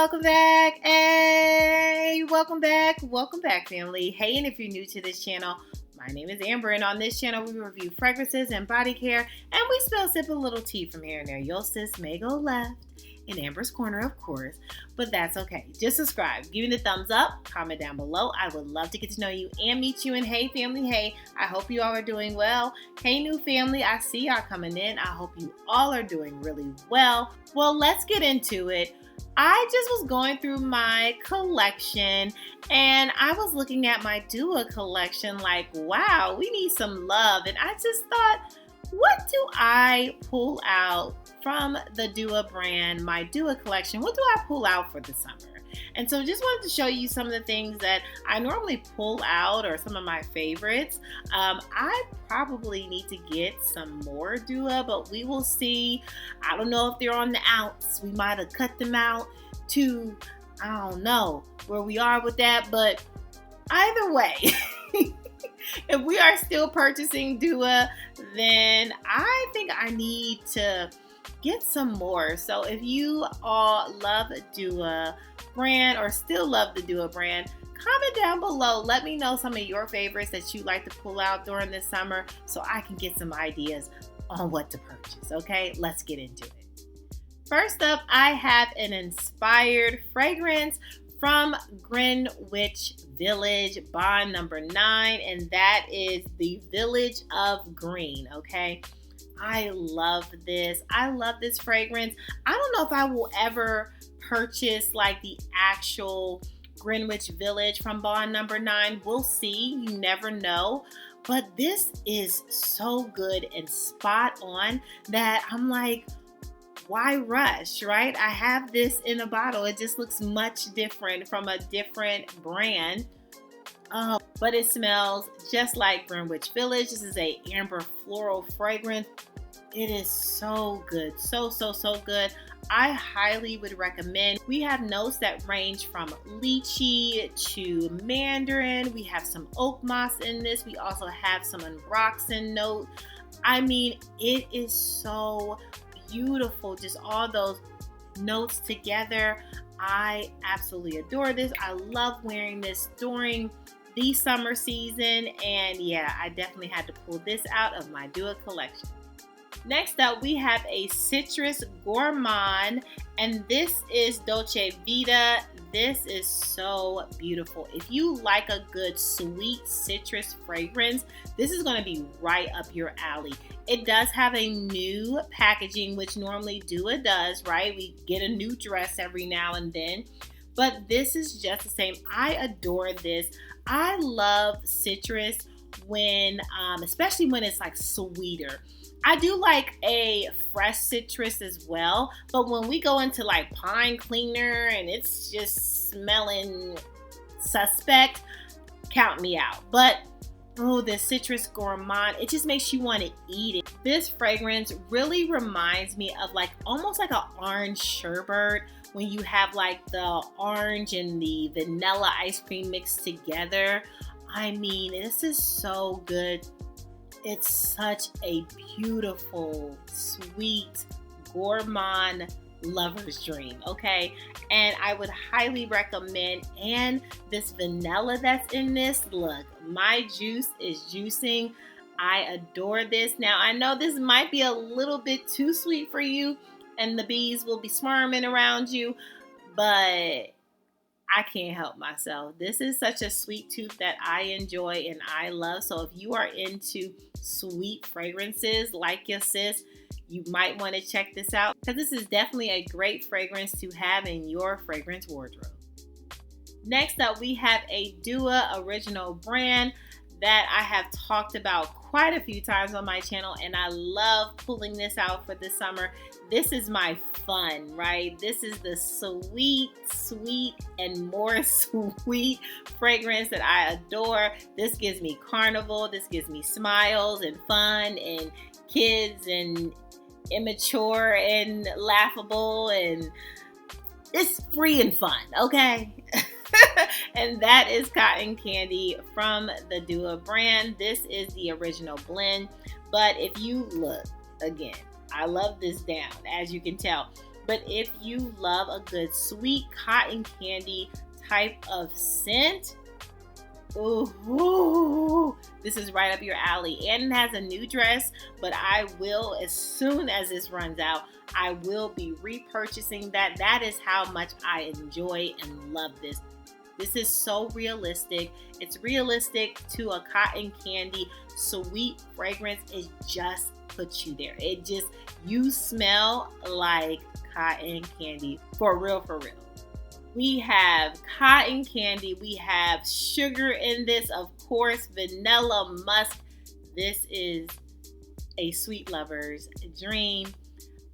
welcome back. Hey, welcome back. Welcome back, family. Hey, and if you're new to this channel, my name is Amber, and on this channel, we review fragrances and body care, and we sip a little tea from here and there. Your sis may go left in Amber's corner, of course, but that's okay. Just subscribe, give me the thumbs up, comment down below. I would love to get to know you and meet you. And hey, family, hey, I hope you all are doing well. Hey, new family, I see y'all coming in. I hope you all are doing really well. Well, let's get into it. I just was going through my collection and I was looking at my Dua collection like, wow, we need some love. And I just thought, what do I pull out from the Dua brand, my Dua collection? What do I pull out for the summer? And so just wanted to show you some of the things that I normally pull out, or some of my favorites. I probably need to get some more Dua, but we will see. I don't know if they're on the outs. We might have cut them out to, I don't know where we are with that, but either way, if we are still purchasing Dua, then I think I need to get some more. So if you all love Dua brand or still love the Dua brand, comment down below. Let me know some of your favorites that you like to pull out during this summer so I can get some ideas on what to purchase. Okay, let's get into it. First up, I have an inspired fragrance from Greenwich Village, bond number 9, and that is the Village of Green. Okay, I love this. I love this fragrance. I don't know if I will ever purchase like the actual Greenwich Village from bond number 9. We'll see. You never know. But this is so good and spot on that I'm like, why rush, right? I have this in a bottle. It just looks much different from a different brand. But it smells just like Greenwich Village. This is a amber floral fragrance. It is so good. So good. I highly would recommend. We have notes that range from lychee to mandarin. We have some oak moss in this. We also have some ambroxan note. I mean, it is so beautiful. Just all those notes together. I absolutely adore this. I love wearing this during the summer season. And yeah, I definitely had to pull this out of my Dua collection. Next up, we have a citrus gourmand, and this is Dolce Vita. This is so beautiful. If you like a good sweet citrus fragrance, this is going to be right up your alley. It does have a new packaging, which normally Dua does, right? We get a new dress every now and then, but this is just the same. I adore this. I love citrus when, especially when it's like sweeter. I do like a fresh citrus as well, but when we go into like pine cleaner and it's just smelling suspect, count me out. But oh, the citrus gourmand, it just makes you want to eat it. This fragrance really reminds me of like almost like an orange sherbet, when you have like the orange and the vanilla ice cream mixed together. I mean, this is so good. It's such a beautiful, sweet, gourmand lover's dream, okay? And I would highly recommend, and this vanilla that's in this, look, my juice is juicing. I adore this. Now, I know this might be a little bit too sweet for you, and the bees will be swarming around you, but I can't help myself. This is such a sweet tooth that I enjoy and I love. So if you are into sweet fragrances like your sis, you might want to check this out, because this is definitely a great fragrance to have in your fragrance wardrobe. Next up, we have a Dua original brand that I have talked about quite a few times on my channel, and I love pulling this out for the summer. This is my fun, right? This is the sweet and more sweet fragrance that I adore. This gives me carnival. This gives me smiles and fun and kids and immature and laughable, and it's free and fun, okay? And that is Cotton Candy from the Dua brand. This is the original blend, but if you look, again, I love this down, as you can tell. But if you love a good sweet cotton candy type of scent, ooh, this is right up your alley. And it has a new dress, but I will, as soon as this runs out, I will be repurchasing that. That is how much I enjoy and love this. This is so realistic. It's realistic to a cotton candy sweet fragrance. It just puts you there. It just, you smell like cotton candy. For real, for real. We have cotton candy. We have sugar in this, of course, vanilla musk. This is a sweet lover's dream.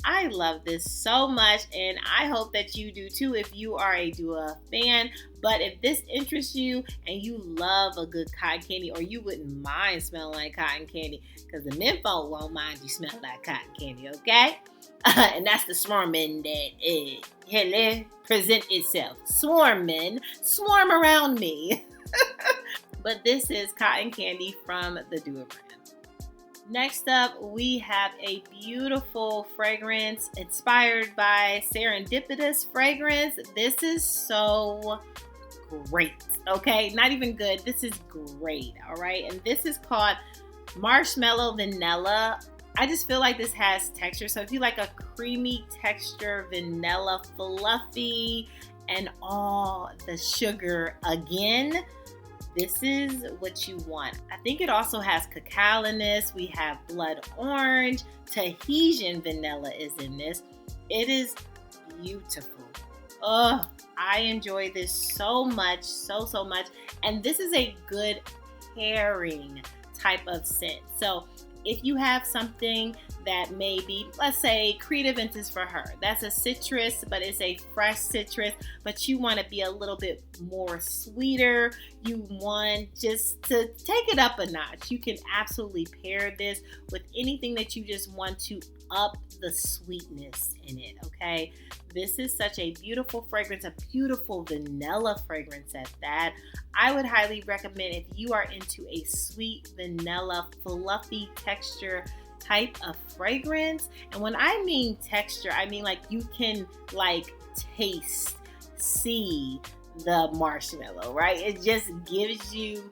I love this so much, and I hope that you do too if you are a Dua fan. But if this interests you and you love a good cotton candy, or you wouldn't mind smelling like cotton candy, because the men folk won't mind you smell like cotton candy, okay? And that's the swarming that present itself. Swarming, swarm around me. But this is cotton candy from the Dua brand. Next up, we have a beautiful fragrance inspired by serendipitous fragrance. This is so great, okay? Not even good. This is great, all right? And this is called Marshmallow Vanilla. I just feel like this has texture. So if you like a creamy texture, vanilla, fluffy, and all the sugar again, this is what you want. I think it also has cacao in this. We have blood orange. Tahitian vanilla is in this. It is beautiful. Oh, I enjoy this so much, so much. And this is a good pairing type of scent. So if you have something that may be, let's say, creative incense for her. That's a citrus, but it's a fresh citrus, but you want to be a little bit more sweeter. You want just to take it up a notch. You can absolutely pair this with anything that you just want to up the sweetness in it, okay? This is such a beautiful fragrance, a beautiful vanilla fragrance at that. I would highly recommend if you are into a sweet vanilla, fluffy texture type of fragrance. And when I mean texture, I mean like you can like taste, see the marshmallow, right? It just gives you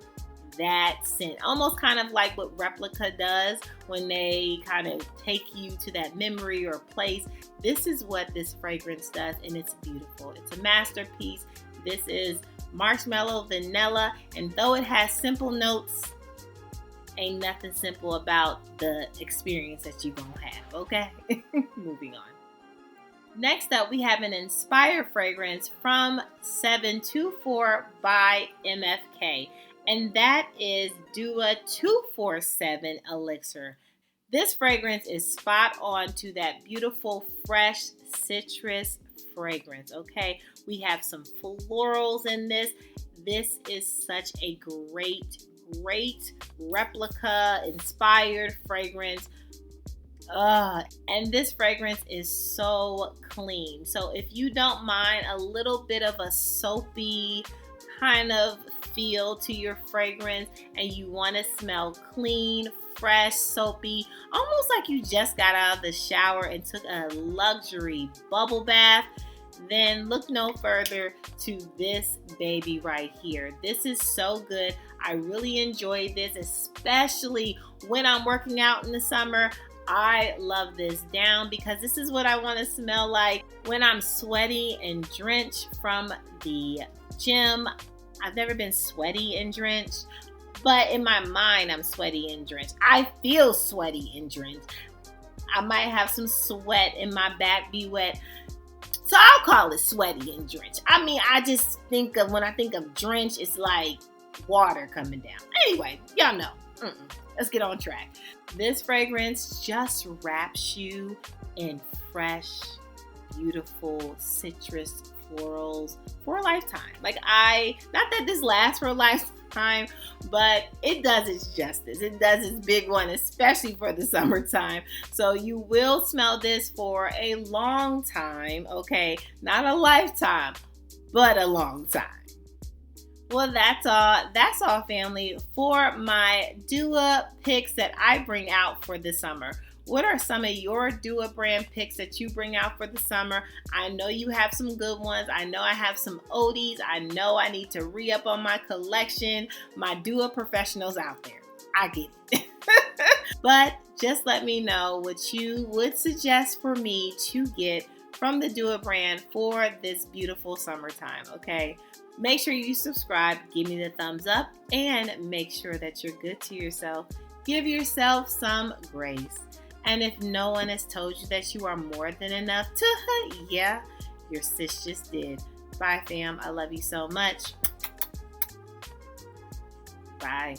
that scent, almost kind of like what Replica does when they kind of take you to that memory or place. This is what this fragrance does, and it's beautiful. It's a masterpiece. This is marshmallow vanilla, and though it has simple notes, ain't nothing simple about the experience that you're gonna have, okay? Moving on. Next up, we have an inspired fragrance from 724 by MFK, and that is Dua 247 Elixir. This fragrance is spot on to that beautiful, fresh citrus fragrance, okay? We have some florals in this. This is such a great replica inspired fragrance. And this fragrance is so clean. So if you don't mind a little bit of a soapy kind of feel to your fragrance and you want to smell clean, fresh, soapy, almost like you just got out of the shower and took a luxury bubble bath, then look no further to this baby right here. This is so good. I really enjoy this, especially when I'm working out in the summer. I love this down because this is what I want to smell like when I'm sweaty and drenched from the gym. I've never been sweaty and drenched, but in my mind, I'm sweaty and drenched. I feel sweaty and drenched. I might have some sweat in my back, be wet. So I'll call it sweaty and drenched. I mean, I just think of, when I think of drench, it's like water coming down. Anyway, y'all know. Let's get on track. This fragrance just wraps you in fresh, beautiful citrus florals for a lifetime. Like not that this lasts for a lifetime, but it does its justice. It does its big one, especially for the summertime. So you will smell this for a long time, okay? Not a lifetime, but a long time. Well, that's all. That's all, family, for my Dua picks that I bring out for the summer. What are some of your Dua brand picks that you bring out for the summer? I know you have some good ones. I know I have some oldies. I know I need to re-up on my collection. My Dua professionals out there. I get it. But just let me know what you would suggest for me to get from the Dua brand for this beautiful summertime, okay? Make sure you subscribe, give me the thumbs up, and make sure that you're good to yourself. Give yourself some grace. And if no one has told you that you are more than enough yeah, your sis just did. Bye, fam. I love you so much. Bye.